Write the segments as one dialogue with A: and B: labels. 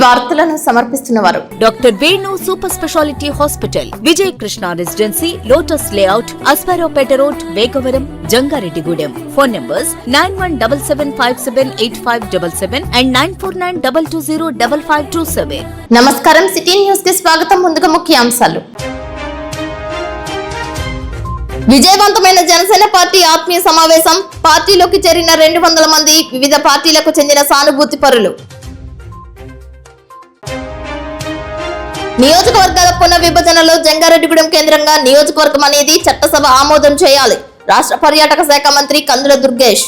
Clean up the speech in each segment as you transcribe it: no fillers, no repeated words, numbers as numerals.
A: వార్తలను సమర్పిస్తున్నవారు
B: doctor Venu super speciality hospital, Vijay Krishna residency, lotus layout, Ashwaraopeta road, Vegavaram, Jangareddygudem. Phone numbers 9177578577 and 9492205527.
A: నమస్కారం. City news కి స్వాగతం. ముందుగా ముఖ్యాంశాలు. విజయవంతమైన జనసేన పార్టీ ఆత్మీయ సమావేశం. పార్టీలోకి చేరిన 200 మంది వివిధ పార్టీలకు చెందిన సానుభూతి పరులు. నియోజకవర్గాల పునర్విభజనలో జంగారెడ్డిగూడెం కేంద్రంగా నియోజకవర్గం అనేది చట్టసభ ఆమోదం చేయాలి. రాష్ట్ర పర్యాటక శాఖ మంత్రి కందుల దుర్గేష్.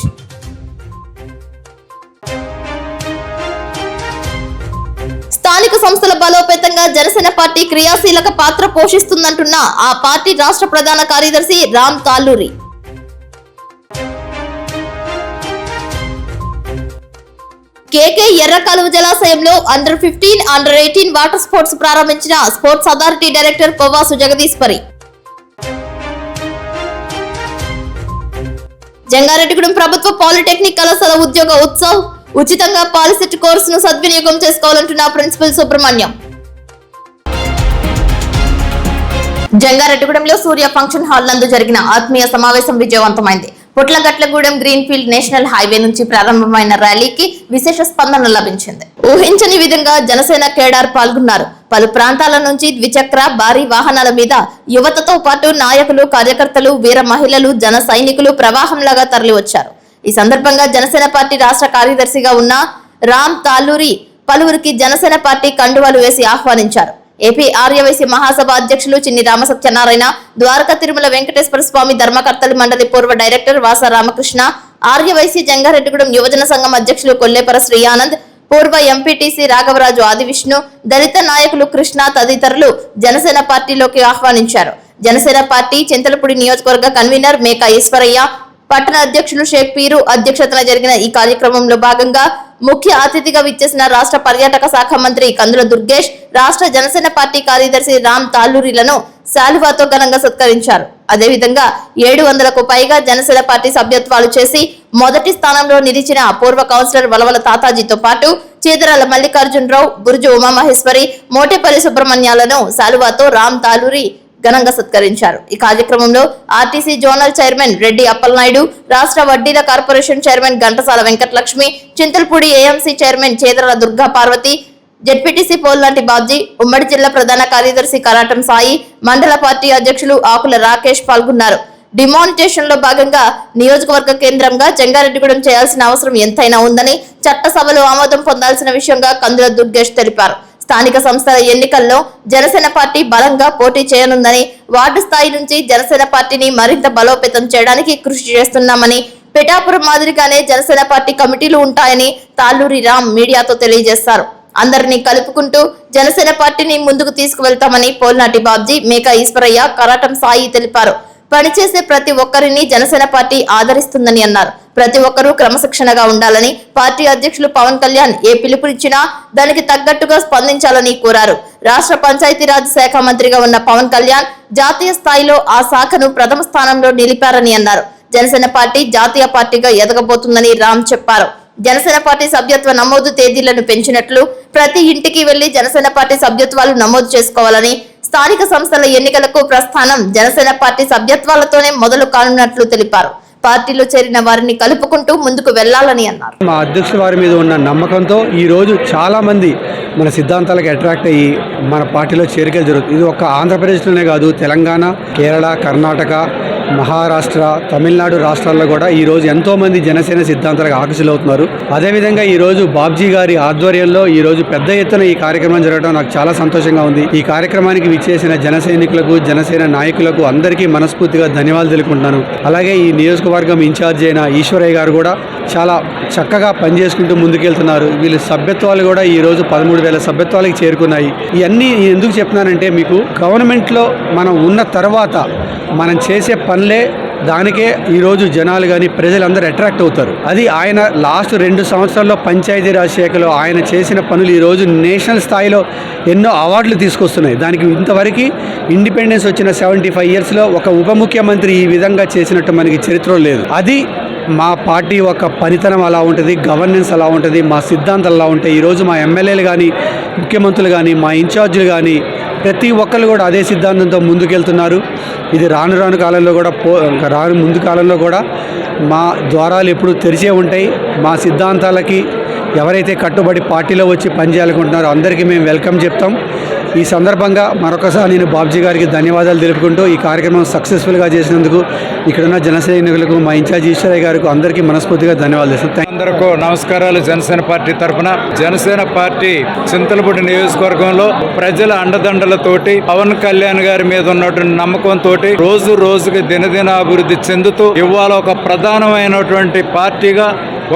A: స్థానిక సంస్థల బలోపేతంగా జనసేన పార్టీ క్రియాశీలక పాత్ర పోషిస్తుందంటున్న ఆ పార్టీ రాష్ట్ర ప్రధాన కార్యదర్శి రామ్ తాళ్ళూరి. కేకే ఎర్రకాలువ జలాశయంలో అండర్-15, అండర్-18 వాటర్ స్పోర్ట్స్ ప్రారంభించిన sports authority director Kovvasu Jagadeeswari. Jangareddygudem ప్రభుత్వ పాలిటెక్నిక్ కళాశాల ఉద్యోగ ఉత్సవ్. ఉచితంగా పాలిసెట్ కోర్సును సద్వినియోగం చేసుకోవాలంటున్న ప్రిన్సిపల్ సుబ్రహ్మణ్యం. జంగారెడ్డిగూడెంలో సూర్య ఫంక్షన్ హాల్ నందు జరిగిన ఆత్మీయ సమావేశం విజయవంతమైంది. పుట్లగట్లగూడెం గ్రీన్ఫీల్డ్ నేషనల్ హైవే నుంచి ప్రారంభమైన ర్యాలీకి విశేష స్పందన లభించింది. ఊహించని విధంగా జనసేన కేడార్ పాల్గొన్నారు. పలు ప్రాంతాల నుంచి ద్విచక్ర, భారీ వాహనాల మీద యువతతో పాటు నాయకులు, కార్యకర్తలు, వీర మహిళలు, జన సైనికులు ప్రవాహంలాగా తరలివచ్చారు. ఈ సందర్భంగా జనసేన పార్టీ రాష్ట్ర కార్యదర్శిగా ఉన్న రామ్ తాళ్ళూరి పలువురికి జనసేన పార్టీ కండువాలు వేసి ఆహ్వానించారు. ఏపీ ఆర్యవైశ్య మహాసభ అధ్యక్షులు చిన్ని రామసత్యనారాయణ, ద్వారకా తిరుమల వెంకటేశ్వర స్వామి ధర్మకర్తల మండలి పూర్వ డైరెక్టర్ వాస రామకృష్ణ, ఆర్యవైశ్య జంగారెడ్డిగూడెం యువజన సంఘం అధ్యక్షులు కొల్లేపర శ్రీ ఆనంద్, పూర్వ ఎంపీటీసీ రాఘవరాజు ఆదివిష్ణు, దళిత నాయకులు కృష్ణ తదితరులు జనసేన పార్టీలోకి ఆహ్వానించారు. జనసేన పార్టీ చింతలపూడి నియోజకవర్గ కన్వీనర్ మేకా ఈశ్వరయ్య, పట్టణ అధ్యక్షులు షేక్ పీరు అధ్యక్షతన జరిగిన ఈ కార్యక్రమంలో భాగంగా ముఖ్య అతిథిగా విచ్చేసిన రాష్ట్ర పర్యాటక శాఖ మంత్రి కందుల దుర్గేష్, రాష్ట్ర జనసేన పార్టీ కార్యదర్శి రామ్ తాళ్ళూరిలను శాలువాతో ఘనంగా సత్కరించారు. అదేవిధంగా 700కు పైగా జనసేన పార్టీ సభ్యత్వాలు చేసి మొదటి స్థానంలో నిలిచిన పూర్వ కౌన్సిలర్ వలవల తాతాజీతో పాటు చీదరాల మల్లికార్జునరావు, బురుజు ఉమామహేశ్వరి, మోటేపల్లి సుబ్రహ్మణ్యాలను శాలువాతో రామ్ తాళ్ళూరి ఘనంగా సత్కరించారు. ఈ కార్యక్రమంలో RTC zonal chairman Reddy Appalanaidu, రాష్ట్ర వడ్డీల corporation chairman Ghantasala Venkatalakshmi, Chintalapudi AMC chairman Chedarala Durga Parvathi, ZPTC Pollanti Babji, ఉమ్మడి జిల్లా ప్రధాన కార్యదర్శి కరాటం సాయి, మండల పార్టీ అధ్యక్షులు ఆకుల రాకేష్ పాల్గొన్నారు. డిమానిటేషన్ లో భాగంగా నియోజకవర్గ కేంద్రంగా జంగారెడ్డిగూడెం చేయాల్సిన అవసరం ఎంతైనా ఉందని, చట్టసభలో ఆమోదం పొందాల్సిన విషయంగా కందుల దుర్గేష్ తెలిపారు. స్థానిక సంస్థల ఎన్నికల్లో జనసేన పార్టీ బలంగా పోటీ చేయనుందని, వార్డు స్థాయి నుంచి జనసేన పార్టీని మరింత బలోపేతం చేయడానికి కృషి చేస్తున్నామని, పిఠాపురం మాదిరిగానే జనసేన పార్టీ కమిటీలు ఉంటాయని తాళ్ళూరి రామ్ మీడియాతో తెలియజేశారు. అందరినీ కలుపుకుంటూ జనసేన పార్టీని ముందుకు తీసుకువెళ్తామని పోల్నాటి బాబ్జీ, మేకా ఈశ్వరయ్య, కరాటం సాయి తెలిపారు. పనిచేసే ప్రతి ఒక్కరిని జనసేన పార్టీ ఆదరిస్తుందని అన్నారు. ప్రతి ఒక్కరూ క్రమశిక్షణగా ఉండాలని, పార్టీ అధ్యక్షులు పవన్ కళ్యాణ్ ఏ పిలుపునిచ్చినా దానికి తగ్గట్టుగా స్పందించాలని కోరారు. రాష్ట్ర పంచాయతీరాజ్ శాఖ మంత్రిగా ఉన్న పవన్ కళ్యాణ్ జాతీయ స్థాయిలో ఆ శాఖను ప్రథమ స్థానంలో నిలిపారని అన్నారు. జనసేన పార్టీ జాతీయ పార్టీగా ఎదగబోతుందని రామ్ చెప్పారు. జనసేన పార్టీ సభ్యత్వ నమోదు తేదీలను పెంచినట్లు, ప్రతి ఇంటికి వెళ్లి జనసేన పార్టీ సభ్యత్వాలు నమోదు చేసుకోవాలని, స్థానిక సంస్థల ఎన్నికలకు ప్రస్థానం జనసేన పార్టీ సభ్యత్వాలతోనే మొదలు కానున్నట్లు తెలిపారు. పార్టీలో చేరిన వారిని కలుపుకుంటూ ముందుకు వెళ్లాలని అన్నారు.
C: మా అధ్యక్షుల వారి మీద ఉన్న నమ్మకంతో ఈ రోజు చాలా మంది మన సిద్ధాంతాలకు అట్రాక్ట్ అయ్యి మన పార్టీలో చేరిక జరుగుతుంది. ఇది ఒక్క ఆంధ్రప్రదేశ్లోనే కాదు, తెలంగాణ, కేరళ, కర్ణాటక, మహారాష్ట్ర, తమిళనాడు రాష్ట్రాల్లో కూడా ఈరోజు ఎంతోమంది జనసేన సిద్ధాంతాలకు ఆకర్షితులవుతున్నారు. అదేవిధంగా ఈరోజు బాబ్జీ గారి ఆధ్వర్యంలో ఈరోజు పెద్ద ఎత్తున ఈ కార్యక్రమం జరగడం నాకు చాలా సంతోషంగా ఉంది. ఈ కార్యక్రమానికి విచ్చేసిన జన సైనికులకు, జనసేన నాయకులకు అందరికీ మనస్ఫూర్తిగా ధన్యవాదాలు తెలుపుకుంటున్నాను. అలాగే ఈ నియోజకవర్గం ఇన్ఛార్జ్ అయిన ఈశ్వరయ్య గారు కూడా చాలా చక్కగా పనిచేసుకుంటూ ముందుకెళ్తున్నారు. వీళ్ళ సభ్యత్వాలు కూడా ఈరోజు 13,000 సభ్యత్వాలకి చేరుకున్నాయి. ఇవన్నీ ఎందుకు చెప్తున్నానంటే, మీకు గవర్నమెంట్లో మనం ఉన్న తర్వాత మనం చేసే పనులే దానికే ఈరోజు జనాలు కానీ ప్రజలందరూ అట్రాక్ట్ అవుతారు. అది ఆయన లాస్ట్ 2 సంవత్సరాల్లో పంచాయతీరాజ్ శాఖలో ఆయన చేసిన పనులు ఈరోజు నేషనల్ స్థాయిలో ఎన్నో అవార్డులు తీసుకొస్తున్నాయి. దానికి ఇంతవరకు ఇండిపెండెన్స్ వచ్చిన 75 ఇయర్స్లో ఒక ఉప ముఖ్యమంత్రి ఈ విధంగా చేసినట్టు మనకి చరిత్రలో లేదు. అది మా పార్టీ యొక్క పనితనం అలా ఉంటుంది, గవర్నెన్స్ అలా ఉంటుంది, మా సిద్ధాంతాలు అలా ఉంటాయి. ఈరోజు మా ఎమ్మెల్యేలు కానీ, ముఖ్యమంత్రులు కానీ, మా ఇన్ఛార్జీలు కానీ ప్రతి ఒక్కరు కూడా అదే సిద్ధాంతంతో ముందుకెళ్తున్నారు. ఇది రాను కాలంలో కూడా ముందు కాలంలో కూడా మా ద్వారాలు ఎప్పుడు తెరిచే ఉంటాయి. మా సిద్ధాంతాలకి ఎవరైతే కట్టుబడి పార్టీలో వచ్చి పనిచేయాలనుకుంటున్నారో అందరికీ మేము వెల్కమ్ చెప్తాం. ఈ సందర్భంగా మరొకసారి నేను బాబ్జీ గారికి ధన్యవాదాలు తెలుపుకుంటూ ఈ కార్యక్రమం సక్సెస్ఫుల్గా చేసినందుకు ఇక్కడున్న జనసైనికులకు, మా ఇన్ఛార్జ్ ఈశ్వరయ్య గారికి అందరికీ మనస్ఫూర్తిగా ధన్యవాదాలు చేస్తాను.
D: అందరికీ నమస్కారాలు. జనసేన పార్టీ తరఫున జనసేన పార్టీ చింతలపూడి నియోజకవర్గంలో ప్రజల అండదండలతోటి పవన్ కళ్యాణ్ గారి మీద ఉన్నటువంటి నమ్మకంతో రోజుకి దినదిన అభివృద్ధి చెందుతూ ఇవాళ ఒక ప్రధానమైనటువంటి పార్టీగా,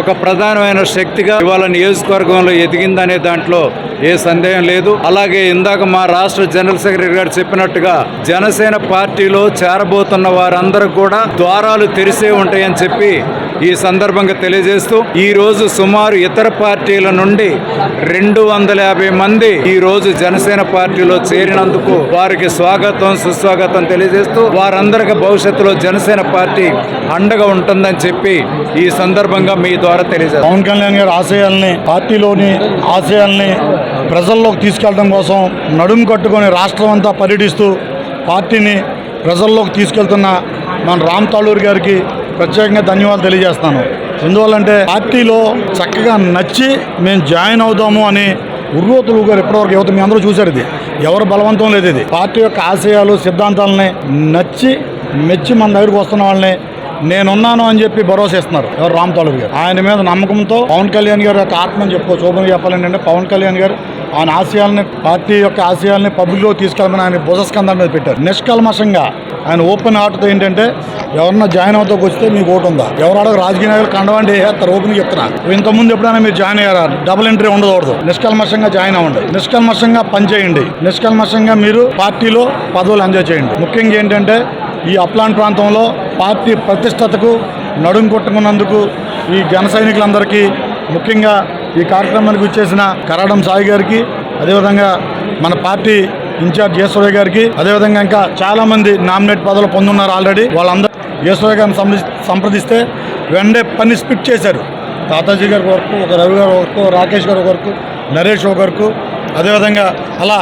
D: ఒక ప్రధానమైన శక్తిగా ఇవాళ నియోజకవర్గంలో ఎదిగిందనే దాంట్లో ఏ సందేహం లేదు. అలాగే ఇందాక మా రాష్ట్ర జనరల్ సెక్రటరీ గారు చెప్పినట్టుగా జనసేన పార్టీలో చేరబోతున్న వారందరూ కూడా ద్వారాలు తెరిసే ఉంటాయని చెప్పి ఈ సందర్భంగా తెలియజేస్తూ ఈ రోజు సుమారు ఇతర పార్టీల నుండి 250 మంది ఈ రోజు జనసేన పార్టీలో చేరినందుకు వారికి స్వాగతం, సుస్వాగతం తెలియజేస్తూ వారందరికీ భవిష్యత్తులో జనసేన పార్టీ అండగా ఉంటుందని చెప్పి ఈ సందర్భంగా మీ ద్వారా తెలియజేస్తాం.
E: పవన్ కళ్యాణ్ గారి ఆశయాల్ని, పార్టీలోని ఆశయాల్ని ప్రజల్లోకి తీసుకెళ్ళడం కోసం నడుము కట్టుకొని రాష్ట్రం అంతా పర్యటిస్తూ పార్టీని ప్రజల్లోకి తీసుకెళ్తున్న మన రామ్ తాళూరు గారికి ప్రత్యేకంగా ధన్యవాదాలు తెలియజేస్తాను. ఎందువల్లంటే పార్టీలో చక్కగా నచ్చి మేము జాయిన్ అవుదాము అని ఉర్రోతులు గారు ఎప్పటివరకు యువత మీ అందరూ చూశారు. ఇది ఎవరు బలవంతం లేదు. ఇది పార్టీ యొక్క ఆశయాలు, సిద్ధాంతాలని నచ్చి మెచ్చి మన దగ్గరకు వస్తున్న వాళ్ళని నేనున్నాను అని చెప్పి భరోసా ఇస్తున్నారు ఎవరు రామ్ తాళూరు గారు. ఆయన మీద నమ్మకంతో పవన్ కళ్యాణ్ గారి యొక్క ఆత్మని చెప్పుకోవచ్చు. ఓపెన్గా చెప్పాలంటే పవన్ కళ్యాణ్ గారు ఆయన ఆశయాలని, పార్టీ యొక్క ఆశయాల్ని పబ్లిక్లో తీసుకెళ్ళమని ఆయన భుజస్కంధం మీద పెట్టారు. నిష్కల్మషంగా ఆయన ఓపెన్ హార్ట్తో ఏంటంటే ఎవరన్నా జాయిన్ అవుతాకు వస్తే మీకు ఓటు ఉందా, ఎవరు రాజకీయ నాయకులు కండవండి వేస్తారు. ఓపెన్గా చెప్తున్నారు. ఇంతకుముందు ఎప్పుడైనా మీరు జాయిన్ అయ్యారా? డబుల్ ఎంట్రీ ఉండకూడదు. నిష్కల్మషంగా జాయిన్ అవ్వండి, నిష్కల్మషంగా పనిచేయండి, నిష్కల్మషంగా మీరు పార్టీలో పదవులు ఎంజాయ్ చేయండి. ముఖ్యంగా ఏంటంటే ఈ అప్లాంట్ ప్రాంతంలో పార్టీ ప్రతిష్టతకు నడుం కొట్టుకున్నందుకు ఈ జన సైనికులందరికీ, ముఖ్యంగా ఈ కార్యక్రమానికి వచ్చేసిన కరాడం సాయి గారికి, అదేవిధంగా మన పార్టీ ఇన్ఛార్జ్ ఈశ్వరయ్య గారికి, అదేవిధంగా ఇంకా చాలామంది నామినేట్ పదవులు పొందున్నారు ఆల్రెడీ. వాళ్ళందరూ ఈశ్వరయ్య గారిని సంప్రదిస్తే వెంటనే పని స్పిట్ చేశారు. తాతాజీ గారి వరకు, ఒక రవి గారి వరకు, రాకేష్ గారి వరకు, నరేష్ వరకు, అదేవిధంగా అలా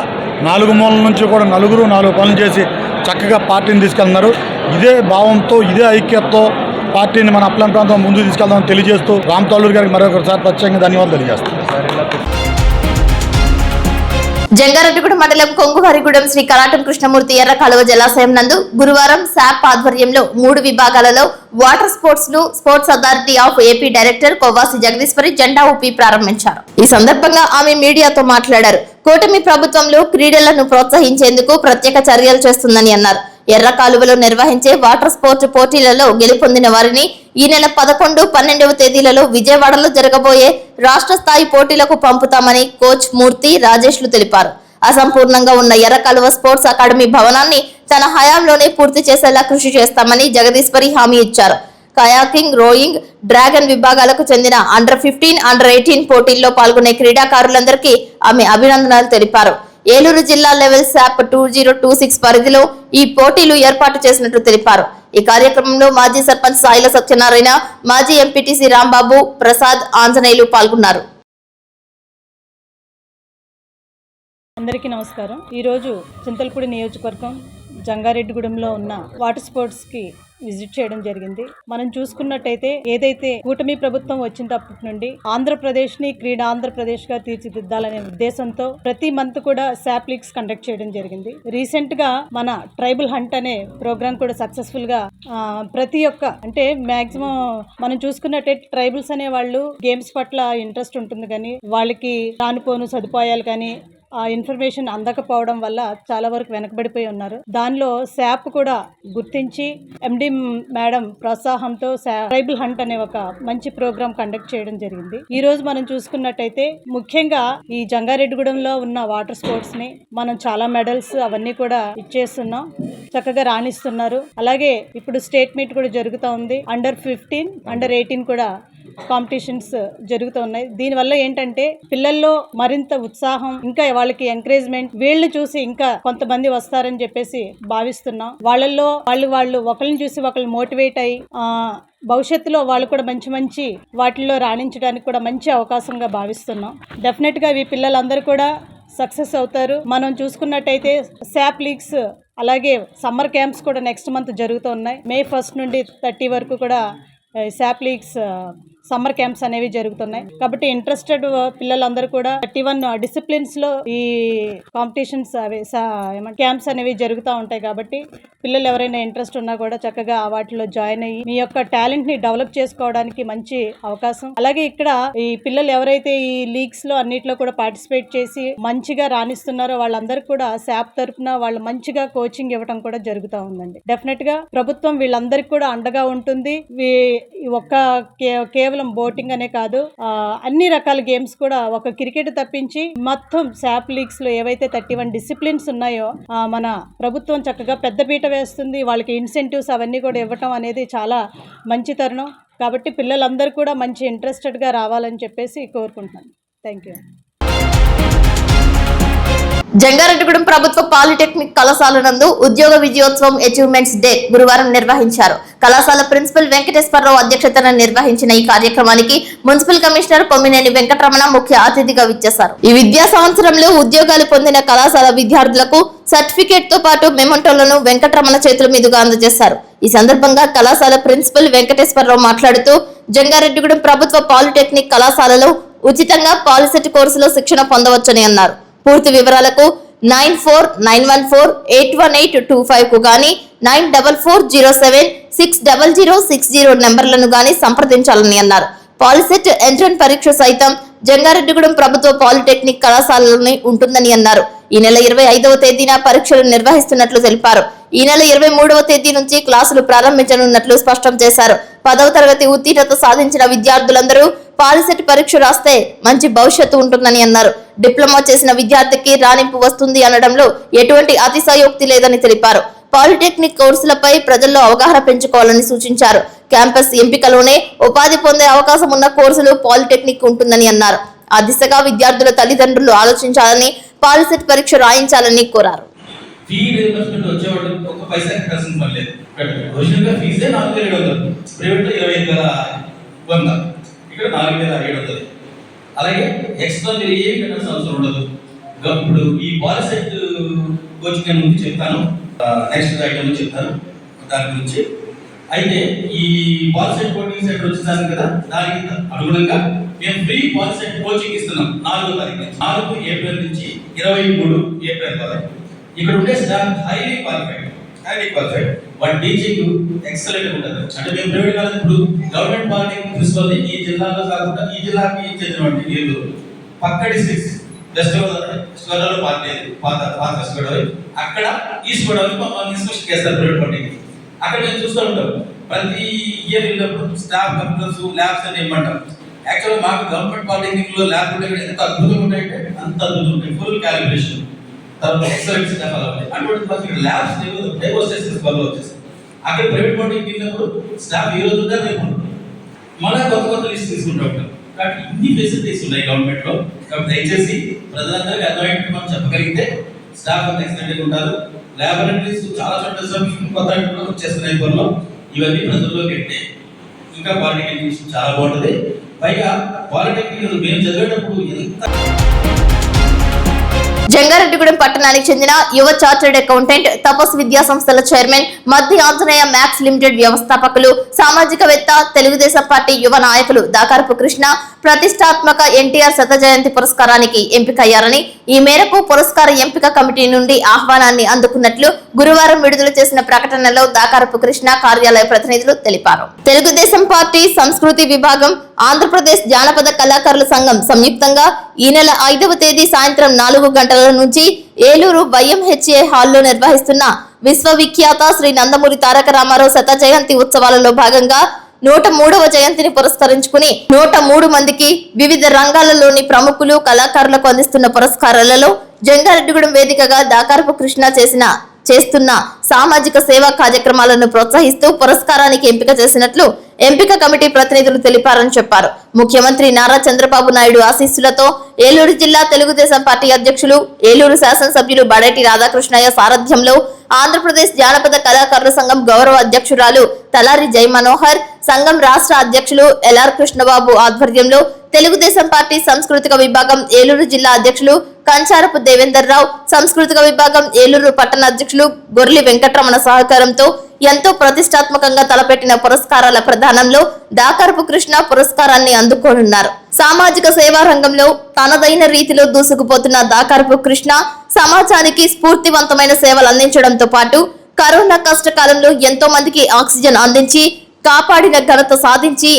E: 4 మూలల నుంచి కూడా 4 పనులు చేసి చక్కగా పార్టీని తీసుకెళ్తున్నారు. ఇదే భావంతో, ఇదే ఐక్యతతో పార్టీని మన అప్లాంట్ ప్రాంతం ముందుకు తీసుకెళ్దామని తెలియజేస్తూ రామ్ తాళూరు గారికి మరొకసారి ప్రత్యేకంగా ధన్యవాదాలు తెలియజేస్తాను.
A: జంగారెడ్డిగూడెం మండలం కొంగువారిగూడెం శ్రీ కరాటం కృష్ణమూర్తి ఎర్ర కాలువ జలాశయం నందు గురువారం శాప్ ఆధ్వర్యంలో 3 విభాగాలలో వాటర్ స్పోర్ట్స్ ను sports authority of AP director Kovvasi Jagadeeswari జెండా ఊపి ప్రారంభించారు. ఈ సందర్భంగా ఆమె మీడియాతో మాట్లాడారు. కూటమి ప్రభుత్వంలో క్రీడలను ప్రోత్సహించేందుకు ప్రత్యేక చర్యలు చేస్తుందని అన్నారు. ఎర్ర కాలువలో నిర్వహించే వాటర్ స్పోర్ట్ పోటీలలో గెలుపొందిన వారిని ఈ నెల 11, 12వ తేదీలలో విజయవాడలో జరగబోయే రాష్ట్ర స్థాయి పోటీలకు పంపుతామని కోచ్ మూర్తి, రాజేష్లు తెలిపారు. అసంపూర్ణంగా ఉన్న ఎర్ర కాలువ స్పోర్ట్స్ అకాడమీ భవనాన్ని తన హయాంలోనే పూర్తి చేసేలా కృషి చేస్తామని జగదీశ్వరి హామీ ఇచ్చారు. కయాకింగ్, రోయింగ్, డ్రాగన్ విభాగాలకు చెందిన అండర్-15, అండర్-18 పోటీల్లో పాల్గొనే క్రీడాకారులందరికీ ఆమె అభినందనలు తెలిపారు. ఏలూరు జిల్లా లెవెల్ శాప్ 2026 పరిధిలో ఈ పోటీలు ఏర్పాటు చేసినట్లు తెలిపారు. ఈ కార్యక్రమంలో మాజీ సర్పంచ్ సాయిల సత్యనారాయణ, మాజీ ఎంపీటీసీ రాంబాబు, ప్రసాద్, ఆంజనేయులు పాల్గొన్నారు.
F: అందరికీ నమస్కారం. ఈరోజు చింతలపూడి నియోజకవర్గం జంగారెడ్డిగూడెంలో ఉన్న వాటర్ స్పోర్ట్స్ కి విజిట్ చేయడం జరిగింది. మనం చూసుకున్నట్టయితే ఏదైతే కూటమి ప్రభుత్వం వచ్చినప్పటి నుండి ఆంధ్రప్రదేశ్ ని క్రీడా ఆంధ్రప్రదేశ్ గా తీర్చిదిద్దాలనే ఉద్దేశంతో ప్రతి మంత్ కూడా శాప్ లీగ్స్ కండక్ట్ చేయడం జరిగింది. రీసెంట్ గా మన ట్రైబల్ హంట్ అనే ప్రోగ్రామ్ కూడా సక్సెస్ఫుల్ గా ప్రతి ఒక్క అంటే మాక్సిమం మనం చూసుకున్నట్టయితే ట్రైబల్స్ అనే వాళ్ళు గేమ్స్ పట్ల ఇంట్రెస్ట్ ఉంటుంది, కానీ వాళ్ళకి రానుపోను సదుపాయాలు కానీ ఆ ఇన్ఫర్మేషన్ అందకపోవడం వల్ల చాలా వరకు వెనకబడిపోయి ఉన్నారు. దానిలో శాప్ కూడా గుర్తించి ఎండి మేడం ప్రోత్సాహంతో ట్రైబల్ హంట్ అనే ఒక మంచి ప్రోగ్రామ్ కండక్ట్ చేయడం జరిగింది. ఈ రోజు మనం చూసుకున్నట్టయితే ముఖ్యంగా ఈ జంగారెడ్డిగూడెంలో ఉన్న వాటర్ స్పోర్ట్స్ ని మనం చాలా మెడల్స్ అవన్నీ కూడా ఇచ్చేస్తున్నాం, చక్కగా రాణిస్తున్నారు. అలాగే ఇప్పుడు స్టేట్ మీట్ కూడా జరుగుతూ ఉంది. అండర్-15, అండర్-18 కూడా కాంపిటీషన్స్ జరుగుతూ ఉన్నాయి. దీనివల్ల ఏంటంటే పిల్లల్లో మరింత ఉత్సాహం, ఇంకా వాళ్ళకి ఎంకరేజ్మెంట్, వీళ్ళని చూసి ఇంకా కొంతమంది వస్తారని చెప్పేసి భావిస్తున్నాం. వాళ్ళల్లో వాళ్ళు ఒకరిని చూసి ఒకళ్ళు మోటివేట్ అయ్యి భవిష్యత్తులో వాళ్ళు కూడా మంచి మంచి వాటిల్లో రాణించడానికి కూడా మంచి అవకాశంగా భావిస్తున్నాం. డెఫినెట్గా ఈ పిల్లలందరూ కూడా సక్సెస్ అవుతారు. మనం చూసుకున్నట్టయితే శాప్ లీగ్స్ అలాగే సమ్మర్ క్యాంప్స్ కూడా నెక్స్ట్ మంత్ జరుగుతూ ఉన్నాయి. May 1 నుండి 30 వరకు కూడా శాప్ లీగ్స్ సమ్మర్ క్యాంప్స్ అనేవి జరుగుతున్నాయి. కాబట్టి ఇంట్రెస్టెడ్ పిల్లలందరూ కూడా 31 డిసిప్లిన్స్లో ఈ కాంపిటీషన్స్ అవి క్యాంప్స్ అనేవి జరుగుతూ ఉంటాయి. కాబట్టి పిల్లలు ఎవరైనా ఇంట్రెస్ట్ ఉన్నా కూడా చక్కగా వాటిలో జాయిన్ అయ్యి మీ యొక్క టాలెంట్ని డెవలప్ చేసుకోవడానికి మంచి అవకాశం. అలాగే ఇక్కడ ఈ పిల్లలు ఎవరైతే ఈ లీగ్స్లో అన్నిట్లో కూడా పార్టిసిపేట్ చేసి మంచిగా రాణిస్తున్నారో వాళ్ళందరికీ కూడా శాప్ తరపున వాళ్ళు మంచిగా కోచింగ్ ఇవ్వడం కూడా జరుగుతూ ఉందండి. డెఫినెట్గా ప్రభుత్వం వీళ్ళందరికీ కూడా అండగా ఉంటుంది. కేవలం బోటింగ్ అనే కాదు, అన్ని రకాల గేమ్స్ కూడా, ఒక క్రికెట్ తప్పించి మొత్తం శాప్ లీగ్స్ లో ఏవైతే 31 డిసిప్లిన్స్ ఉన్నాయో మన ప్రభుత్వం చక్కగా పెద్దపీట వేస్తుంది. వాళ్ళకి ఇన్సెంటివ్స్ అవన్నీ కూడా ఇవ్వటం అనేది చాలా మంచి తరుణం. కాబట్టి పిల్లలందరూ కూడా మంచి ఇంట్రెస్టెడ్గా రావాలని చెప్పేసి కోరుకుంటున్నాను. Thank you.
A: జంగారెడ్డిగూడెం ప్రభుత్వ పాలిటెక్నిక్ కళాశాల నందు ఉద్యోగ విజయోత్సవం అచీవ్మెంట్స్ డే గురువారం నిర్వహించారు. కళాశాల ప్రిన్సిపల్ వెంకటేశ్వరరావు అధ్యక్షతన నిర్వహించిన ఈ కార్యక్రమానికి మున్సిపల్ కమిషనర్ కొమ్మినేని వెంకటరమణ ముఖ్య అతిథిగా విచ్చేశారు. ఈ విద్యా సంవత్సరంలో ఉద్యోగాలు పొందిన కళాశాల విద్యార్థులకు సర్టిఫికేట్ తో పాటు మెమంటోలను వెంకటరమణ చేతుల మీదుగా అందజేశారు. ఈ సందర్భంగా కళాశాల ప్రిన్సిపల్ వెంకటేశ్వరరావు మాట్లాడుతూ జంగారెడ్డిగూడెం ప్రభుత్వ పాలిటెక్నిక్ కళాశాలలో ఉచితంగా పాలిసెట్ కోర్సులో శిక్షణ పొందవచ్చని అన్నారు. పూర్తి వివరాలకు 9491481825 కు గాని 9440760060 నెంబర్లను గాని సంప్రదించాలని అన్నారు. పాలిసెట్ ఎంట్రన్స్ పరీక్ష సైతం జంగారెడ్డిగూడెం ప్రభుత్వ పాలిటెక్నిక్ కళాశాలలోనే ఉంటుందని అన్నారు. ఈ నెల 25వ తేదీన పరీక్షలు నిర్వహిస్తున్నట్లు తెలిపారు. ఈ నెల 23వ తేదీ నుంచి క్లాసులు ప్రారంభించనున్నట్లు స్పష్టం చేశారు. 10వ తరగతి ఉత్తీర్ణత సాధించిన విద్యార్థులందరూ పాలిసెట్ పరీక్ష రాస్తే మంచి భవిష్యత్తు ఉంటుందని అన్నారు. డిప్లొమా చేసిన విద్యార్థికి రాణింపు వస్తుంది అనడంలో ఎటువంటి అతిశయోక్తి లేదని తెలిపారు. పాలిటెక్నిక్ కోర్సులపై ప్రజల్లో అవగాహన పెంచుకోవాలని సూచించారు. క్యాంపస్ ఎంపికలోనే ఉపాధి పొందే అవకాశం ఉన్న కోర్సులు పాలిటెక్నిక్ ఉంటుందని అన్నారు. ఆ దిశగా విద్యార్థుల తల్లిదండ్రులు ఆలోచించాలని, పాలిసెట్ పరీక్ష రాయించాలని కోరారు.
G: అలాగే ఎక్స్ట్రా మీరు ఏమి కట్టాల్సిన అవసరం ఉండదు. ఇప్పుడు ఈ పాలిసెట్ కోచింగ్ నేను ముందు చెప్తాను, నెక్స్ట్ ఐటమ్ చెప్తాను దాని గురించి. అయితే ఈ పాలిసెట్ కోచింగ్ సెంటర్ వచ్చిందాను కదా, దానికి అనుగుణంగా మేము ఫ్రీ పాలిసెట్ కోచింగ్ ఇస్తున్నాం. 4వ తారీఖు 4 ఏప్రిల్ నుంచి 23 ఏప్రిల్ వరకు. ఇక్కడ ఉండే స్టాఫ్ హైలీ క్వాలిఫైడ్. వాటి టీచింగ్ ఎక్సలెంట్ ఉంటుంది. అంటే మేము ప్రైవేట్ కాలేజ్ ఇప్పుడు గవర్నమెంట్ పాలిటెక్నిక్ ప్రిన్సిపల్ ఈ జిల్లాలో కాకుండా ఈ జిల్లాకి చెందినటువంటి వీళ్ళు పక్క డిస్ట్రిక్ట్స్ వెస్ట్ గోదావరి పాత వెస్ట్ గోదావరి, అక్కడ ఈస్ట్ గోదావరి మమ్మల్ని ఇన్స్పెక్షన్ చేస్తారు ప్రైవేట్ పాలిటెక్నిక్. అక్కడ మేము చూస్తూ ఉంటాం. ప్రతి ఇయర్ వెళ్ళినప్పుడు స్టాఫ్ కంప్యూటర్స్ ల్యాబ్స్ అని ఇవ్వమంటాం. యాక్చువల్గా మాకు గవర్నమెంట్ పాలిటెక్నిక్ లో ల్యాబ్ ఉంటే ఎంత అద్భుతంగా ఉంటాయంటే అంత అద్భుతం ఉంటాయి. ఫుల్ క్యాలిబ్రేషన్, తర్వాత ఎక్సలెంట్ స్టాఫ్ అలా ఉంటాయి. అటువంటి ల్యాబ్స్ వచ్చేసి అక్కడ ప్రైవేట్ పాలిటెక్నిక్ వెళ్ళినప్పుడు స్టాఫ్ ఈ రోజు ఉంటారు, రేపు ఉంటారు. మళ్ళీ కొత్త లిస్ట్ తీసుకుంటూ ఉంటాం. కాబట్టి ఇన్ని ఫెసిలిటీస్ ఉన్నాయి గవర్నమెంట్ లో. కాబట్టి దయచేసి ప్రజలందరికీ అర్థమయ్యేట్టు మనం చెప్పగలిగితే స్టాఫ్ అంతా ఎక్సలెంట్ ఉంటారు. ల్యాబొరేటరీస్ చాలా చోట్ల కొత్త వచ్చేస్తున్నాయి. త్వరలో ఇవన్నీ ప్రజల్లోకి వెళ్తే ఇంకా పాలిటెక్నిక్ చాలా బాగుంటుంది. పైగా పాలిటెక్నిక్ మేము చదివేటప్పుడు ఎంత
A: జంగారెడ్డిగూడెం పట్టణానికి చెందిన యువ చార్టర్డ్ అకౌంటెంట్, తపస్ విద్యా సంస్థల చైర్మన్, మధ్య ఆంజనేయ మ్యాక్స్ లిమిటెడ్ వ్యవస్థాపకులు, సామాజికవేత్త, తెలుగుదేశం పార్టీ యువ నాయకులు దాకారపు కృష్ణ ప్రతిష్టాత్మక ఎన్టీఆర్ శత జయంతి పురస్కారానికి ఎంపికయ్యారని, ఈ మేరకు పురస్కార ఎంపిక కమిటీ నుండి ఆహ్వానాన్ని అందుకున్నట్లు గురువారం విడుదల చేసిన ప్రకటనలో దాకారపు కృష్ణ కార్యాలయ ప్రతినిధులు తెలిపారు. తెలుగుదేశం పార్టీ సంస్కృతి విభాగం, ఆంధ్రప్రదేశ్ జానపద కళాకారుల సంఘం సంయుక్తంగా ఈ నెల 5వ తేదీ సాయంత్రం 4 గంటల నుంచి ఏలూరు YMHA హాల్లో నిర్వహిస్తున్న విశ్వవిఖ్యాత శ్రీ నందమూరి తారక రామారావు శత జయంతి ఉత్సవాలలో భాగంగా 103వ జయంతిని పురస్కరించుకుని 103 మందికి వివిధ రంగాలలోని ప్రముఖులు, కళాకారులకు అందిస్తున్న పురస్కారాలలో జంగారెడ్డిగూడెం వేదికగా దాకారపు కృష్ణ చేసిన చేస్తున్న సామాజిక సేవా కార్యక్రమాలను ప్రోత్సహిస్తూ పురస్కారానికి ఎంపిక చేసినట్లు ఎంపిక కమిటీ ప్రతినిధులు తెలిపారని చెప్పారు. ముఖ్యమంత్రి నారా చంద్రబాబు నాయుడు ఆశీస్సులతో ఏలూరు జిల్లా తెలుగుదేశం పార్టీ అధ్యక్షులు, ఏలూరు శాసనసభ్యులు బడేటి రాధాకృష్ణయ్య సారథ్యంలో ఆంధ్రప్రదేశ్ జానపద కళాకారుల సంఘం గౌరవ అధ్యక్షురాలు తలారి జై మనోహర్, సంఘం రాష్ట్ర అధ్యక్షులు ఎల్ఆర్ కృష్ణబాబు ఆధ్వర్యంలో తెలుగుదేశం పార్టీ సాంస్కృతిక విభాగం ఏలూరు జిల్లా అధ్యక్షులు కంచారపు దేవేందర్ రావు, సాంస్కృతిక విభాగం ఏలూరు పట్టణ అధ్యక్షులు గొర్లి వెంకటరమణ సహకారంతో ఎంతో ప్రతిష్టాత్మకంగా తలపెట్టిన పురస్కారాల ప్రదానంలో దాకరపు కృష్ణ పురస్కారాన్ని అందుకోనున్నారు. సామాజిక సేవా రంగంలో తనదైన రీతిలో దూసుకుపోతున్న దాకరపు కృష్ణ సమాజానికి స్ఫూర్తివంతమైన సేవలు అందించడంతో పాటు కరోనా కష్టకాలంలో ఎంతో మందికి ఆక్సిజన్ అందించి కాపాడిన ఘనత సాధించి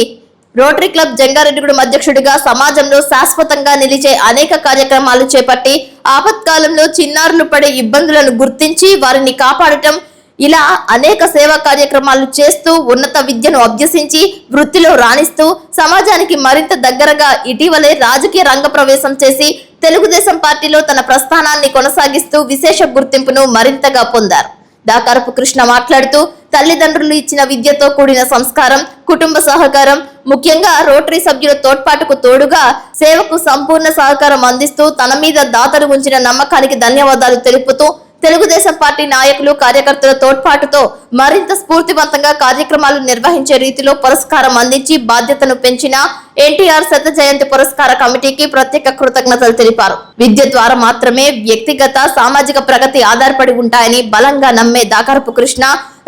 A: రోటరీ క్లబ్ జంగారెడ్డిగూడెం అధ్యక్షుడిగా సమాజంలో శాశ్వతంగా నిలిచే అనేక కార్యక్రమాలు చేపట్టి ఆపత్కాలంలో చిన్నారులు పడే ఇబ్బందులను గుర్తించి వారిని కాపాడటం, ఇలా అనేక సేవా కార్యక్రమాలు చేస్తూ ఉన్నత విద్యను అభ్యసించి వృత్తిలో రాణిస్తూ సమాజానికి మరింత దగ్గరగా ఇటీవలే రాజకీయ రంగ ప్రవేశం చేసి తెలుగుదేశం పార్టీలో తన ప్రస్థానాన్ని కొనసాగిస్తూ విశేష గుర్తింపును మరింతగా పొందారు. దాకరపు కృష్ణ మాట్లాడుతూ తల్లిదండ్రులు ఇచ్చిన విద్యతో కూడిన సంస్కారం, కుటుంబ సహకారం, ముఖ్యంగా రోటరీ సభ్యుల తోడ్పాటుకు తోడుగా సేవకు సంపూర్ణ సహకారం అందిస్తూ తన మీద దాతలు ఉంచిన నమ్మకానికి ధన్యవాదాలు తెలుపుతూ తెలుగుదేశం పార్టీ నాయకులు, కార్యకర్తల తోడ్పాటుతో మరింత స్ఫూర్తివంతంగా కార్యక్రమాలు నిర్వహించే రీతిలో పురస్కారం అందించి బాధ్యతను పెంచిన ఎన్టీఆర్ శత జయంతి పురస్కార కమిటీకి ప్రత్యేక కృతజ్ఞతలు తెలిపారు. విద్య ద్వారా మాత్రమే వ్యక్తిగత, సామాజిక ప్రగతి ఆధారపడి ఉంటాయని బలంగా నమ్మే దాకరపు కృష్ణ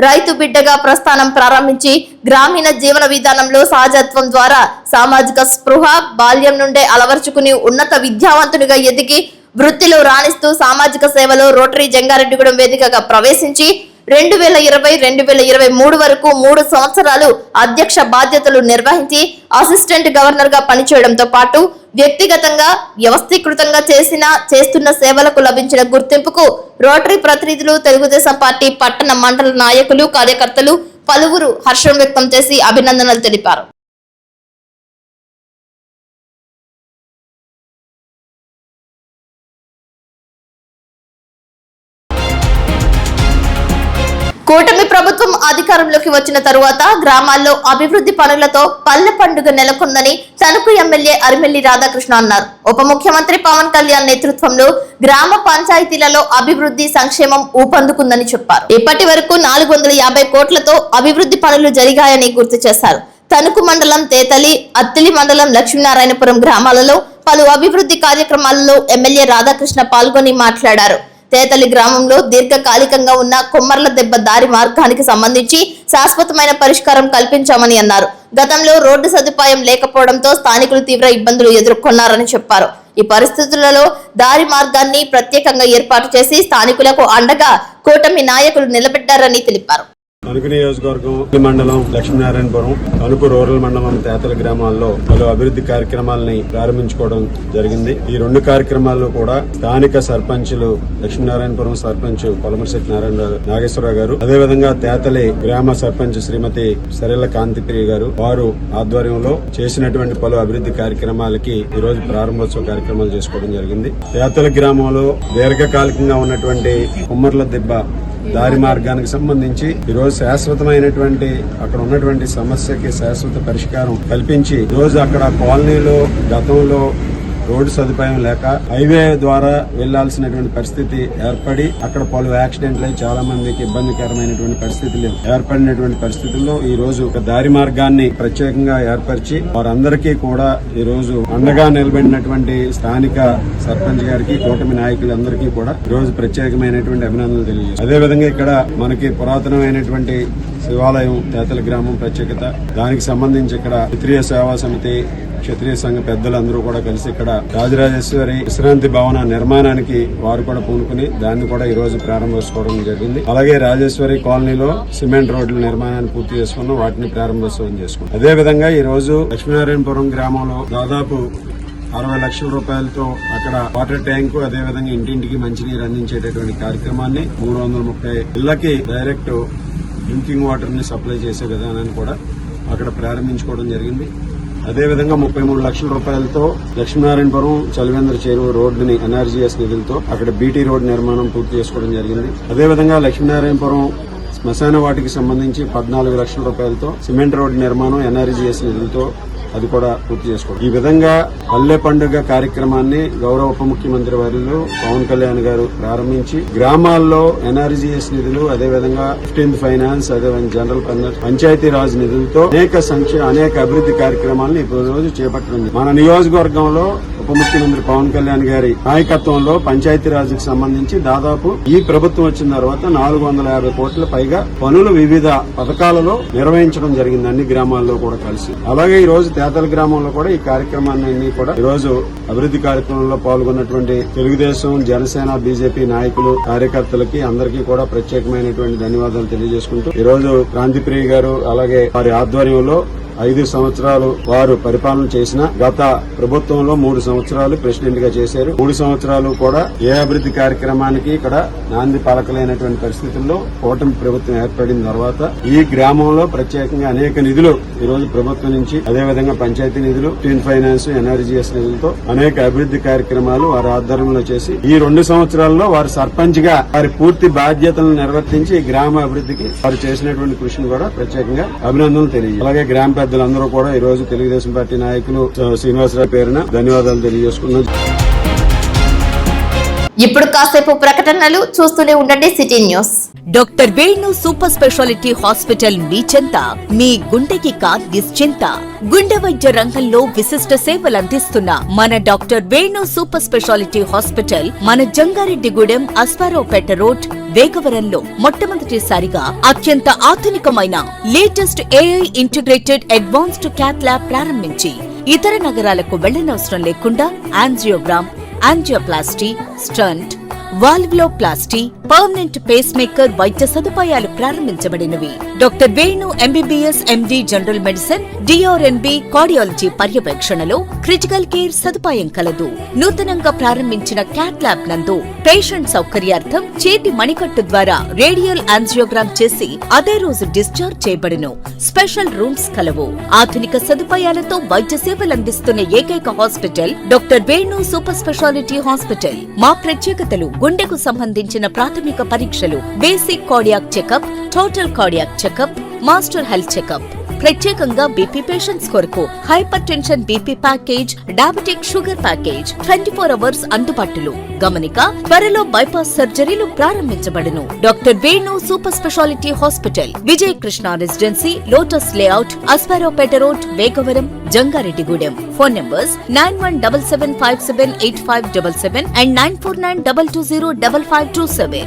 A: రైతు బిడ్డగా ప్రస్థానం ప్రారంభించి గ్రామీణ జీవన విధానంలో సహజత్వం ద్వారా సామాజిక స్పృహ బాల్యం నుండే అలవర్చుకుని ఉన్నత విద్యావంతునిగా ఎదిగి వృత్తిలో రాణిస్తూ సామాజిక సేవలో రోటరీ జంగారెడ్డిగూడెం వేదికగా ప్రవేశించి 2020-2023 వరకు 3 సంవత్సరాలు అధ్యక్ష బాధ్యతలు నిర్వహించి అసిస్టెంట్ గవర్నర్ గా పనిచేయడంతో పాటు వ్యక్తిగతంగా వ్యవస్థీకృతంగా చేస్తున్న సేవలకు లభించిన గుర్తింపుకు రోటరీ ప్రతినిధులు, తెలుగుదేశం పార్టీ పట్టణ మండల నాయకులు, కార్యకర్తలు పలువురు హర్షం వ్యక్తం చేసి అభినందనలు తెలిపారు. కూటమి ప్రభుత్వం అధికారంలోకి వచ్చిన తరువాత గ్రామాల్లో అభివృద్ధి పనులతో పల్లె పండుగ నెలకొందని తణుకు ఎమ్మెల్యే అరిమెల్లి రాధాకృష్ణ అన్నారు. ఉప ముఖ్యమంత్రి పవన్ కళ్యాణ్ నేతృత్వంలో గ్రామ పంచాయతీలలో అభివృద్ధి, సంక్షేమం ఊపందుకుందని చెప్పారు. ఇప్పటి వరకు 450 కోట్లతో అభివృద్ధి పనులు జరిగాయని గుర్తు చేశారు. తణుకు మండలం తేతలి, అత్తిలి మండలం లక్ష్మీనారాయణపురం గ్రామాలలో పలు అభివృద్ధి కార్యక్రమాలలో ఎమ్మెల్యే రాధాకృష్ణ పాల్గొని మాట్లాడారు. తేతలి గ్రామంలో దీర్ఘకాలికంగా ఉన్న కొమ్మర్ల దెబ్బ దారి మార్గానికి సంబంధించి శాశ్వతమైన పరిష్కారం కల్పించామని అన్నారు. గతంలో రోడ్డు సదుపాయం లేకపోవడంతో స్థానికులు తీవ్ర ఇబ్బందులు ఎదుర్కొన్నారని చెప్పారు. ఈ పరిస్థితులలో దారి మార్గాన్ని ప్రత్యేకంగా ఏర్పాటు చేసి స్థానికులకు అండగా కూటమి నాయకులు నిలబెట్టారని తెలిపారు.
H: తణుకు నియోజకవర్గం మండలం లక్ష్మీనారాయణపురం, తణుకు రూరల్ మండలం తేతల గ్రామాల్లో పలు అభివృద్ధి కార్యక్రమాలని ప్రారంభించుకోవడం జరిగింది. ఈ 2 కార్యక్రమాల్లో కూడా స్థానిక సర్పంచులు లక్ష్మీనారాయణపురం సర్పంచ్ పొలమరిశెట్టి నాగేశ్వరరావు గారు, అదేవిధంగా తేతలి గ్రామ సర్పంచ్ శ్రీమతి సరిల్ల కాంతిప్రియ గారు, వారు ఆధ్వర్యంలో చేసినటువంటి పలు అభివృద్ధి కార్యక్రమాలకి ఈ రోజు ప్రారంభోత్సవ కార్యక్రమాలు చేసుకోవడం జరిగింది. తేతలి గ్రామంలో దీర్ఘకాలికంగా ఉన్నటువంటి కుమ్మర్ల దిబ్బ దారి మార్గానికి సంబంధించి ఈరోజు శాశ్వతమైనటువంటి అక్కడ ఉన్నటువంటి సమస్యకి శాశ్వత పరిష్కారం కల్పించి ఈరోజు అక్కడ కాలనీలో గతంలో రోడ్డు సదుపాయం లేక హైవే ద్వారా వెళ్లాల్సినటువంటి పరిస్థితి ఏర్పడి అక్కడ పలు యాక్సిడెంట్లు అయి చాలా మందికి ఇబ్బందికరమైనటువంటి పరిస్థితులు ఏర్పడినటువంటి పరిస్థితుల్లో ఈ రోజు ఒక దారి మార్గాన్ని ప్రత్యేకంగా ఏర్పరిచి వారందరికీ కూడా ఈ రోజు అండగా నిలబడినటువంటి స్థానిక సర్పంచ్ గారికి, కూటమి నాయకులందరికీ కూడా ఈ రోజు ప్రత్యేకమైనటువంటి అభినందనలు తెలియజేస్తారు. అదేవిధంగా ఇక్కడ మనకి పురాతనమైనటువంటి శివాలయం తేతల గ్రామం ప్రత్యేకత, దానికి సంబంధించి ఇక్కడ క్షత్రియ సేవా సమితి, క్షత్రియ సంఘ పెద్దలందరూ కూడా కలిసి ఇక్కడ రాజరాజేశ్వరి విశ్రాంతి భవన నిర్మాణానికి వారు కూడా పూనుకుని దాన్ని కూడా ఈ రోజు ప్రారంభోత్సవం జరిగింది. అలాగే రాజేశ్వరి కాలనీలో సిమెంట్ రోడ్ల నిర్మాణాన్ని పూర్తి చేసుకున్నాం, వాటిని ప్రారంభోత్సవం చేసుకున్నాం. అదేవిధంగా ఈ రోజు లక్ష్మీనారాయణపురం గ్రామంలో దాదాపు 60 లక్షల రూపాయలతో అక్కడ వాటర్ ట్యాంకు, అదేవిధంగా ఇంటింటికి మంచినీరు అందించేటటువంటి కార్యక్రమాన్ని 330 ఇళ్లకి డైరెక్ట్ డ్రింకింగ్ వాటర్ ని సప్లై చేసే విధానాన్ని కూడా అక్కడ ప్రారంభించుకోవడం జరిగింది. అదేవిధంగా 33 లక్షల రూపాయలతో లక్ష్మీనారాయణపురం చలివేంద్ర చెరువు రోడ్డుని ఎన్ఆర్జీఎస్ నిధులతో అక్కడ బీటీ రోడ్ నిర్మాణం పూర్తి చేసుకోవడం జరిగింది. అదేవిధంగా లక్ష్మీనారాయణపురం శ్మశాన వాటికి సంబంధించి 14 లక్షల రూపాయలతో సిమెంట్ రోడ్డు నిర్మాణం ఎన్ఆర్జీఎస్ నిధులతో అది కూడా పూర్తి చేసుకోవడం. ఈ విధంగా పల్లె పండుగ కార్యక్రమాన్ని గౌరవ ఉప ముఖ్యమంత్రి వర్యులు పవన్ కళ్యాణ్ గారు ప్రారంభించి గ్రామాల్లో ఎన్ఆర్జీఎస్ నిధులు, అదేవిధంగా 15th ఫైనాన్స్, అదేవిధంగా జనరల్ పంచాయతీ రాజ్ నిధులతో అనేక అభివృద్ధి కార్యక్రమాలను ఈ రోజు చేపట్టడం. మన నియోజకవర్గంలో ఉప ముఖ్యమంత్రి పవన్ కళ్యాణ్ గారి నాయకత్వంలో పంచాయతీ రాజ్ కి సంబంధించి దాదాపు ఈ ప్రభుత్వం వచ్చిన తర్వాత 450 కోట్ల పైగా పనులు వివిధ పథకాలలో నిర్వహించడం జరిగింది అన్ని గ్రామాల్లో కూడా కలిసి. అలాగే ఈ రోజు తేతల గ్రామంలో కూడా ఈ కార్యక్రమాన్ని కూడా ఈ రోజు అభివృద్ధి కార్యక్రమంలో పాల్గొన్నటువంటి తెలుగుదేశం, జనసేన, బీజేపీ నాయకులు, కార్యకర్తలకి అందరికీ కూడా ప్రత్యేకమైనటువంటి ధన్యవాదాలు తెలియజేసుకుంటూ ఈ రోజు క్రాంతిప్రియ గారు అలాగే వారి ఆధ్వర్యంలో 5 సంవత్సరాలు వారు పరిపాలన చేసిన గత ప్రభుత్వంలో 3 సంవత్సరాలు ప్రెసిడెంట్ గా చేశారు. 3 సంవత్సరాలు కూడా ఏ అభివృద్ధి కార్యక్రమానికి ఇక్కడ నాంది పలకలేనటువంటి పరిస్థితుల్లో కూటమి ప్రభుత్వం ఏర్పడిన తర్వాత ఈ గ్రామంలో ప్రత్యేకంగా అనేక నిధులు ఈ రోజు ప్రభుత్వం నుంచి, అదేవిధంగా పంచాయతీ నిధులు, 15th ఫైనాన్స్, ఎన్ఆర్జీఎస్ నిధులతో అనేక అభివృద్ధి కార్యక్రమాలు వారి ఆధ్వర్యంలో చేసి ఈ 2 సంవత్సరాల్లో వారు సర్పంచ్ గా వారి పూర్తి బాధ్యతలను నిర్వర్తించి ఈ గ్రామ అభివృద్ధికి వారు చేసినటువంటి కృషిని కూడా ప్రత్యేకంగా అభినందనలు తెలియజేయాలి. అలాగే గ్రామ పెద్దలందరూ కూడా ఈ రోజు తెలుగుదేశం పార్టీ నాయకులు శ్రీనివాసరావు పేరున ధన్యవాదాలు తెలియజేసుకున్నాం.
A: ఇప్పుడు కాసేపు ప్రకటనలు చూస్తూనే ఉండండి city news.
B: Doctor Venu super speciality hospital మీ చెంత, మీ గుండెకి నిశ్చింత. గుండె వైద్య రంగంలో విశిష్ట సేవలందిస్తున్న మన doctor Venu super speciality hospital మన జంగారెడ్డిగూడెం, అశ్వారావుపేట రోడ్, వేగవరంలో మొట్టమొదటిసారిగా అత్యంత ఆధునికమైన latest AI integrated advanced cath lab ప్రారంభించి ఇతర నగరాలకు వెళ్లనవసరం లేకుండా angiogram, angioplasty, stent, valvuloplasty, permanent pacemaker వైద్య సదుపాయాలు ప్రారంభించబడినవి. Doctor Venu MBBS MD general medicine, DRNB cardiology పర్యవేక్షణలో క్రిటికల్ కేర్ సదుపాయం కలదు. నూతనంగా ప్రారంభించిన క్యాట్ ల్యాబ్ నందు పేషెంట్ సౌకర్యార్థం చేతి మణికట్టు ద్వారా రేడియల్ యాంజియోగ్రామ్ చేసి అదే రోజు డిశ్చార్జ్ చేయబడును. స్పెషల్ రూమ్స్ కలవు. ఆధునిక సదుపాయాలతో వైద్య సేవలందిస్తున్న ఏకైక hospital doctor Venu super speciality hospital. మా ప్రత్యేకతలు: గుండెకు సంబంధించిన ప్రాథమిక పరీక్షలు, basic cardiac checkup, total cardiac checkup, master health checkup. ప్రత్యేకంగా బీపీ పేషెంట్స్ కొరకు hypertension BP package, diabetic sugar package 24 hours అందుబాటులో. గమనిక: త్వరలో బైపాస్ సర్జరీలు ప్రారంభించబడును. Doctor Venu super speciality hospital, Vijaya Krishna residency, lotus layout, Ashwaraopeta road, Vegavaram, Jangareddygudem. Phone numbers 9177578577 and 9492205527.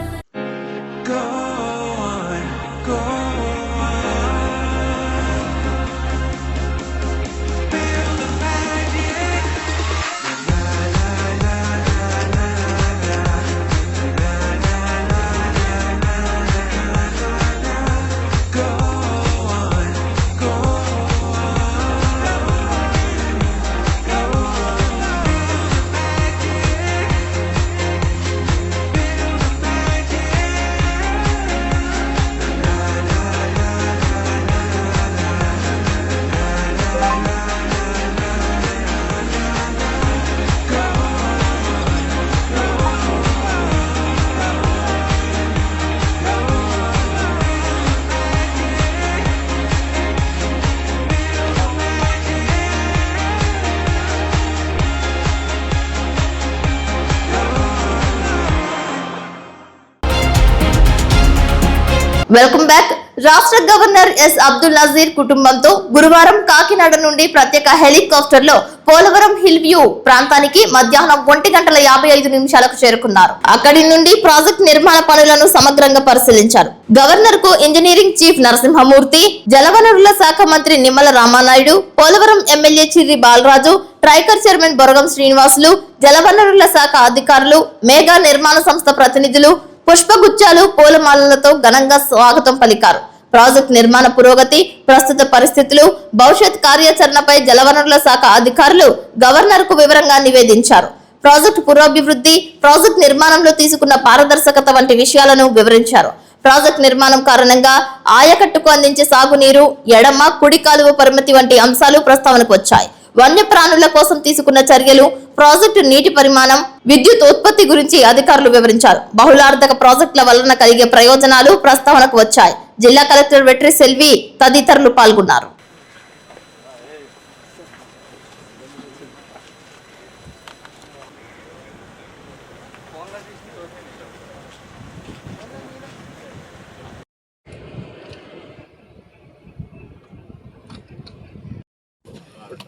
A: Welcome back. రాష్ట్ర governor S Abdul Nazir కుటుంబంతో గురువారం కాకినాడ నుండి ప్రత్యేక హెలికాప్టర్ లో పోలవరం హిల్ వ్యూ ప్రాంతానికి మధ్యాహ్నం 1:55 చేరుకున్నారు. అక్కడి నుండి ప్రాజెక్ట్ నిర్మాణ పనులను సమగ్రంగా పరిశీలించారు. గవర్నర్ కు ఇంజనీరింగ్ చీఫ్ నరసింహమూర్తి, జలవనరుల శాఖ మంత్రి నిమ్మల రామానాయుడు, పోలవరం ఎమ్మెల్యే చిర్రి బాలరాజు, ట్రైకర్ చైర్మన్ బొరగం శ్రీనివాసులు, జలవనరుల శాఖ అధికారులు, మేఘా నిర్మాణ సంస్థ ప్రతినిధులు పుష్పగుచ్చాలు, పూలమాలలతో ఘనంగా స్వాగతం పలికారు. ప్రాజెక్ట్ నిర్మాణ పురోగతి, ప్రస్తుత పరిస్థితులు, భవిష్యత్ కార్యాచరణపై జలవనరుల శాఖ అధికారులు గవర్నర్ కు వివరంగా నివేదించారు. ప్రాజెక్టు పురోభివృద్ధి, ప్రాజెక్ట్ నిర్మాణంలో తీసుకున్న పారదర్శకత వంటి విషయాలను వివరించారు. ప్రాజెక్టు నిర్మాణం కారణంగా ఆయకట్టుకు అందించే సాగునీరు, ఎడమ కుడి కాలువ పరిమితి వంటి అంశాలు ప్రస్తావనకు వచ్చాయి. వన్యప్రాణుల కోసం తీసుకున్న చర్యలు, ప్రాజెక్టు నీటి పరిమాణం, విద్యుత్ ఉత్పత్తి గురించి అధికారులు వివరించారు. బహుళార్థక ప్రాజెక్టుల వలన కలిగే ప్రయోజనాలు ప్రస్తావనకు వచ్చాయి. జిల్లా కలెక్టర్ వెట్రి సెల్వి తదితరులు పాల్గొన్నారు.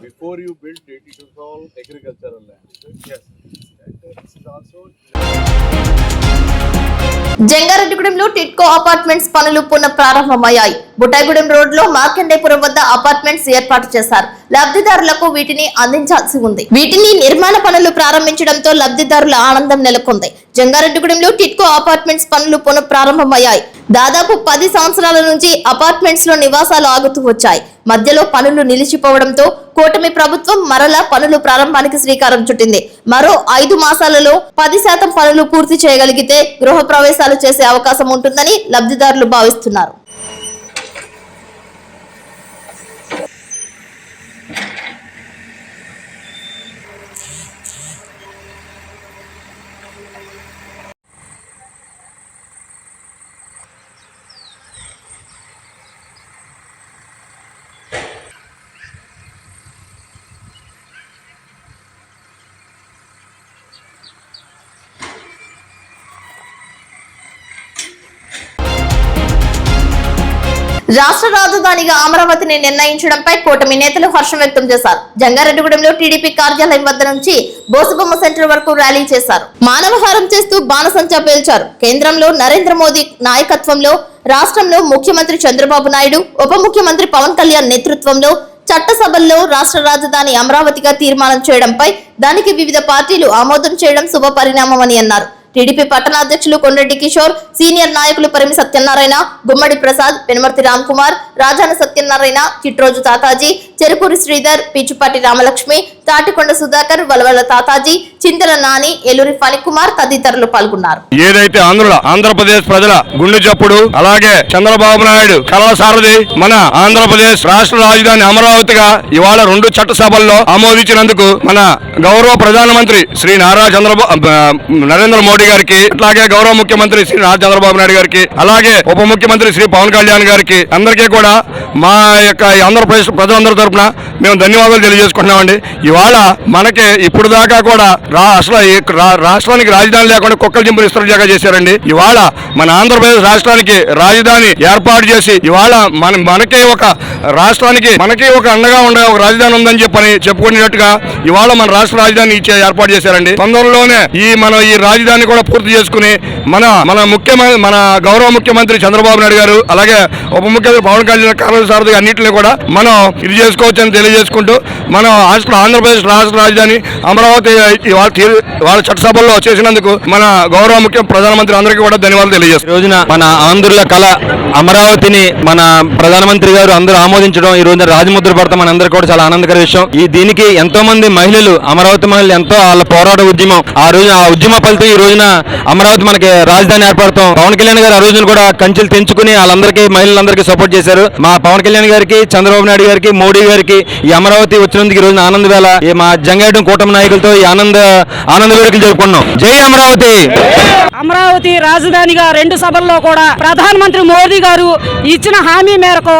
I: Before you build it, it is all agricultural land. Yes. And this is also.
A: జంగారెడ్డిగూడెంలో టిట్కో అపార్ట్మెంట్స్ పనులు పునః ప్రారంభమయ్యాయి. బుటాయిగూడెం రోడ్ లో మార్కండేపురం వద్ద అపార్ట్మెంట్స్ ఏర్పాటు చేశారు. లబ్ధిదారులకు వీటిని అందించాల్సి ఉంది. వీటిని నిర్మాణ పనులు ప్రారంభించడంతో లబ్ధిదారుల ఆనందం నెలకొంది. జంగారెడ్డిగూడెంలో టిట్కో అపార్ట్మెంట్స్ పనులు పునః ప్రారంభమయ్యాయి. దాదాపు 10 సంవత్సరాల నుంచి అపార్ట్మెంట్స్ లో నివాసాలు ఆగుతూ వచ్చాయి. మధ్యలో పనులు నిలిచిపోవడంతో కూటమి ప్రభుత్వం మరలా పనులు ప్రారంభానికి శ్రీకారం చుట్టింది. మరో 5 మాసాలలో 10% పనులు పూర్తి చేయగలిగితే గృహ ప్రవేశాలు చేసే అవకాశం ఉంటుందని లబ్ధిదారులు భావిస్తున్నారు. రాష్ట్ర రాజధానిగా అమరావతిని నిర్ణయించడంపై కూటమి నేతలు హర్షం వ్యక్తం చేశారు. జంగారెడ్డిగూడెంలో టీడీపీ కార్యాలయం వద్ద నుంచి బోసుబొమ్మ సెంటర్ వరకు ర్యాలీ చేశారు. మానవహారం చేస్తూ బాణసంచా పేల్చారు. కేంద్రంలో నరేంద్ర మోదీ నాయకత్వంలో, రాష్ట్రంలో ముఖ్యమంత్రి చంద్రబాబు నాయుడు, ఉప ముఖ్యమంత్రి పవన్ కళ్యాణ్ నేతృత్వంలో చట్టసభల్లో రాష్ట్ర రాజధాని అమరావతిగా తీర్మానం చేయడంపై దానికి వివిధ పార్టీలు ఆమోదం చేయడం శుభ పరిణామమని అన్నారు. టీడీపీ పట్టణ అధ్యక్షులు కొండరెడ్డి కిషోర్, సీనియర్ నాయకులు పరిమి సత్యనారాయణ, గుమ్మడి ప్రసాద్, పెనుమర్తి రామ్ కుమార్, రాజాన సత్యనారాయణ, చిట్రోజు తాతాజీ, చెరుకూరి శ్రీధర్, పీచుపాటి రామలక్ష్మి, తాటికొండ సుధాకర్, వలవల తాతాజీ, చింతల నాని, ఏలూరి ఫణికుమార్ తదితరులు పాల్గొన్నారు.
J: ఏదైతే ఆంధ్రప్రదేశ్ ప్రజల గుండె చప్పుడు, అలాగే చంద్రబాబు నాయుడు కళల సారథి మన ఆంధ్రప్రదేశ్ రాష్ట్ర రాజధాని అమరావతిగా ఇవాళ 2 చట్టసభల్లో ఆమోదించినందుకు మన గౌరవ ప్రధానమంత్రి శ్రీ నరేంద్ర మోడీ గారికి, అట్లాగే గౌరవ ముఖ్యమంత్రి శ్రీ చంద్రబాబు నాయుడు గారికి, అలాగే ఉప ముఖ్యమంత్రి శ్రీ పవన్ కళ్యాణ్ గారికి అందరికీ కూడా మా యొక్క ఆంధ్రప్రదేశ్ ప్రజలందరి తరఫున మేము ధన్యవాదాలు తెలియజేసుకుంటున్నామండి. ఇవాళ మనకి ఇప్పుడు దాకా కూడా అసలు రాష్ట్రానికి రాజధాని లేకుండా కుక్కలు చింపులు ఇస్తున్నట్టుగా చేశారండి. ఇవాళ మన ఆంధ్రప్రదేశ్ రాష్ట్రానికి రాజధాని ఏర్పాటు చేసి ఇవాళ మనకి ఒక రాష్ట్రానికి మనకి ఒక అండగా ఉండే ఒక రాజధాని ఉందని చెప్పుకునేట్టుగా ఇవాళ మన రాష్ట్ర రాజధాని ఏర్పాటు చేశారండి. తొందరలోనే ఈ రాజధాని కూడా పూర్తి చేసుకుని మన గౌరవ ముఖ్యమంత్రి చంద్రబాబు నాయుడు గారు, అలాగే ఉప ముఖ్యమంత్రి పవన్ కళ్యాణ్ కాంగ్రెస్ సారథిగా అన్నింటినీ కూడా మనం ఇది చేసుకోవచ్చని తెలియజేసుకుంటూ మన ఆంధ్రప్రదేశ్ రాష్ట్ర రాజధాని అమరావతి వాళ్ళ చట్టసభల్లో చేసినందుకు మన గౌరవ ముఖ్య ప్రధానమంత్రి అందరికీ కూడా ధన్యవాదాలు తెలియజేస్తారు.
K: ఈ రోజున మన ఆంధ్రుల కళ అమరావతిని మన ప్రధానమంత్రి గారు అందరూ ఆమోదించడం ఈ రోజున రాజముద్ర పడతాం మనందరికీ కూడా చాలా ఆనందకర విషయం. దీనికి ఎంతో మంది మహిళలు, అమరావతి మహిళలు ఎంతో వాళ్ళ పోరాట ఉద్యమం, ఆ ఉద్యమ ఫలితం ఈ రోజున అమరావతి మనకి రాజధాని ఏర్పడతాం. పవన్ కళ్యాణ్ గారు ఆ రోజున కూడా కంచెలు తెంచుకుని వాళ్ళందరికీ మహిళలందరికీ సపోర్ట్ చేశారు. మా పవన్ కళ్యాణ్ గారికి, చంద్రబాబు నాయుడు గారికి, మోడీ గారికి ఈ అమరావతి వచ్చినందుకు ఈ రోజున ఆనంద వేళ మా జంగారెడ్డి కూటమి నాయకులతో ఈ ఆనంద వేడుకలు జరుపుకున్నాం. జై అమరావతి.
L: అమరావతి రాజధానిగా 2 సభల్లో కూడా ప్రధానమంత్రి మోదీ గారు ఇచ్చిన హామీ మేరకు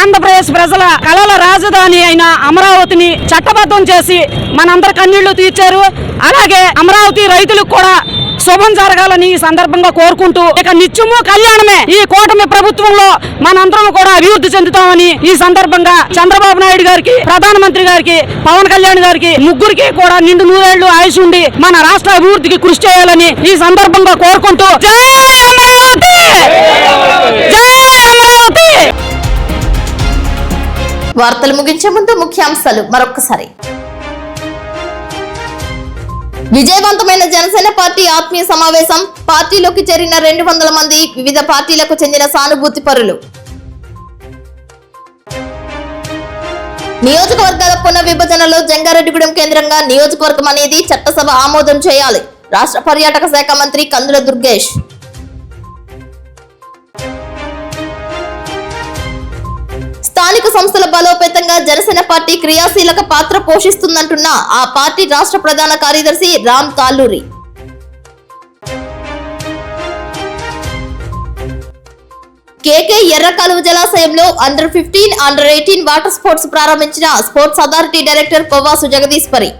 L: ఆంధ్రప్రదేశ్ ప్రజల కళల రాజధాని అయిన అమరావతిని చట్టబద్ధం చేసి మనందరి కన్నీళ్లు తీర్చారు. అలాగే అమరావతి రైతులకు కూడా శుభం జరగాలని ఈ సందర్భంగా కోరుకుంటూ ఇక నిత్యము కళ్యాణమే ఈ కూటమి ప్రభుత్వంలో మనందరం కూడా అభివృద్ధి చెందుతామని ఈ సందర్భంగా చంద్రబాబు నాయుడు గారికి, ప్రధానమంత్రి గారికి, పవన్ కళ్యాణ్ గారికి ముగ్గురికి కూడా నిండు 100 ఏళ్లు ఆయుష్ ఉండి మన రాష్ట్ర అభివృద్ధికి కృషి చేయాలని ఈ సందర్భంగా కోరుకుంటూ జై అమరావతి, జై అమరావతి.
A: వార్తలు ముగించే ముందు ముఖ్యాంశాలు మరొకసారి. విజయవంతమైన జనసేన పార్టీ ఆత్మీయ సమావేశం, పార్టీలోకి చేరిన 200 మంది వివిధ పార్టీలకు చెందిన సానుభూతి పరులు. నియోజకవర్గాల పునర్విభజనలో జంగారెడ్డిగూడెం కేంద్రంగా నియోజకవర్గం అనేది చట్టసభ ఆమోదం చేయాలి. రాష్ట్ర పర్యాటక శాఖ మంత్రి కందుల దుర్గేష్. స్థానిక సంస్థల బలోపేతంగా జనసేన పార్టీ క్రియాశీలక పాత్ర పోషిస్తుందంటున్న ఆ పార్టీ రాష్ట్ర ప్రధాన కార్యదర్శి రామ్ తాలూరి. కేకే ఎర్రకాలువ జలాశయంలో అండర్ 15, అండర్ 18 వాటర్ స్పోర్ట్స్ ప్రారంభించిన sports authority director Kovvasu Jagadeeswari.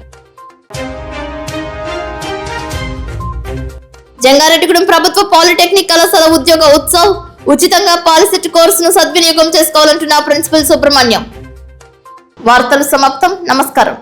A: Jangareddygudem ప్రభుత్వ పాలిటెక్నిక్ కళాశాల ఉద్యోగ ఉత్సవ్ ఉచితంగా పాలిసెట్ కోర్సును సద్వినియోగం చేసుకోవాలంటున్న ప్రిన్సిపల్ సుబ్రహ్మణ్యం. వార్తలు సమాప్తం. నమస్కారం.